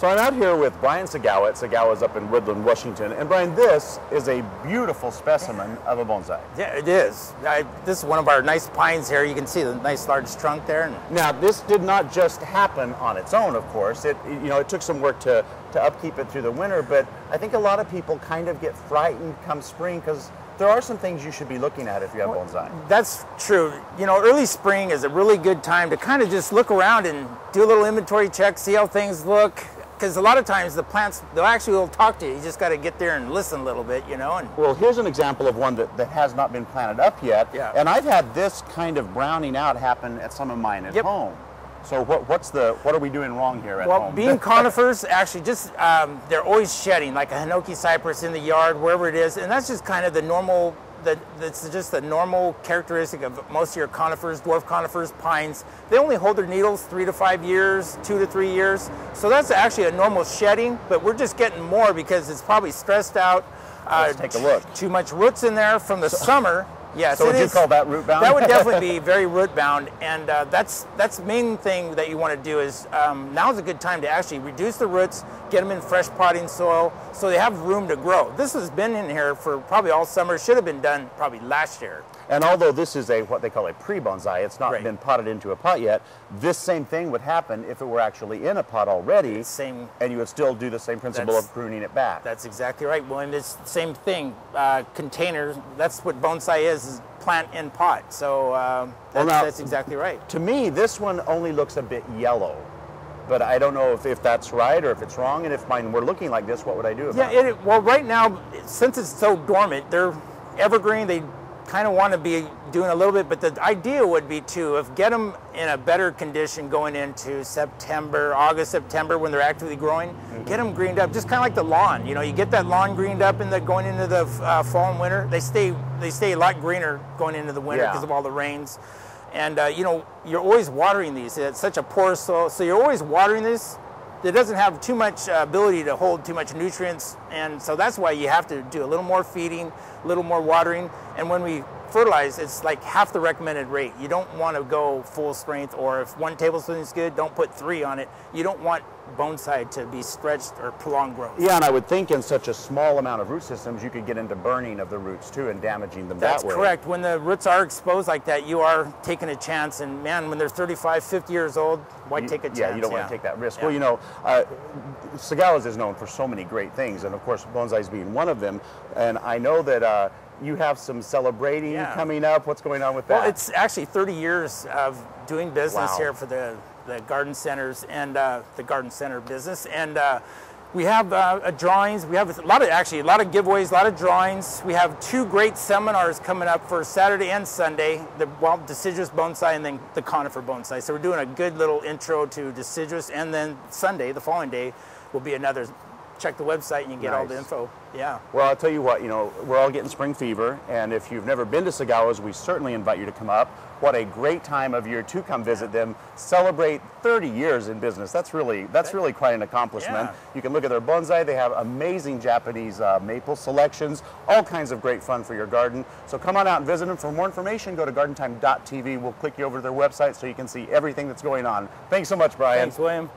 So I'm out here with Brian Tsugawa. Tsugawa's up in Woodland, Washington. And Brian, this is a beautiful specimen of a bonsai. Yeah, it is. This is one of our nice pines here. You can see the nice large trunk there. Now, this did not just happen on its own, of course. It took some work to upkeep it through the winter, but I think a lot of people kind of get frightened come spring because there are some things you should be looking at if you have bonsai. That's true. You know, early spring is a really good time to kind of just look around and do a little inventory check, see how things look. Because a lot of times the plants, they'll actually talk to you. You just got to get there and listen a little bit, you know. Well, here's an example of one that has not been planted up yet. Yeah. And I've had this kind of browning out happen at some of mine at home. So what are we doing wrong here at home? Well, being conifers, actually just, they're always shedding, like a hinoki cypress in the yard, wherever it is. And that's just kind of the normal, that's just the normal characteristic of most of your conifers, dwarf conifers, pines. They only hold their needles 3 to 5 years, 2 to 3 years. So that's actually a normal shedding, but we're just getting more because it's probably stressed out. Let's take a look. Too much roots in there from the summer. Yes, so would you call that root bound? That would definitely be very root bound, and that's the main thing that you want to do is now's a good time to actually reduce the roots, get them in fresh potting soil so they have room to grow. This has been in here for probably all summer, should have been done probably last year. And although this is what they call a pre-bonsai, it's not been potted into a pot yet, this same thing would happen if it were actually in a pot already, and you would still do the same principle of pruning it back. That's exactly right. Well, and it's the same thing, containers, that's what bonsai is plant in pot. So that's exactly right. To me, this one only looks a bit yellow. But I don't know if that's right or if it's wrong, and if mine were looking like this, what would I do about it? Well, right now, since it's so dormant, they're evergreen, they kind of want to be doing a little bit, but the idea would be to get them in a better condition going into September, August, September, when they're actively growing, get them greened up, just kind of like the lawn. You know, you get that lawn greened up going into the fall and winter, they stay a lot greener going into the winter because of all the rains. And you know, you're always watering these. It's such a porous soil, so you're always watering this. It doesn't have too much ability to hold too much nutrients, and so that's why you have to do a little more feeding, a little more watering, and when we fertilize, it's like half the recommended rate. You don't want to go full strength, or if 1 tablespoon is good, don't put 3 on it. You don't want bonsai to be stretched or prolonged growth. Yeah, and I would think in such a small amount of root systems, you could get into burning of the roots too and damaging them that way. That's correct. When the roots are exposed like that, you are taking a chance, and man, when they're 35, 50 years old, why take a chance? Yeah, you don't want to take that risk. Well, you know, Tsugawa's is known for so many great things, and of course, bonsai's being one of them, and I know that you have some celebrating coming up. What's going on with that? Well, it's actually 30 years of doing business here for the garden centers and the garden center business. And we have drawings. We have a lot of giveaways, a lot of drawings. We have 2 great seminars coming up for Saturday and Sunday, the deciduous bonsai and then the conifer bonsai. So we're doing a good little intro to deciduous, and then Sunday, the following day, will be another. Check the website and you get all the info. Yeah. Well, I'll tell you what, you know, we're all getting spring fever, and if you've never been to Tsugawa's, we certainly invite you to come up. What a great time of year to come visit them. Celebrate 30 years in business. That's really quite an accomplishment. Yeah. You can look at their bonsai. They have amazing Japanese maple selections, all kinds of great fun for your garden. So come on out and visit them. For more information, go to gardentime.tv. We'll click you over to their website so you can see everything that's going on. Thanks so much, Brian. Thanks, William.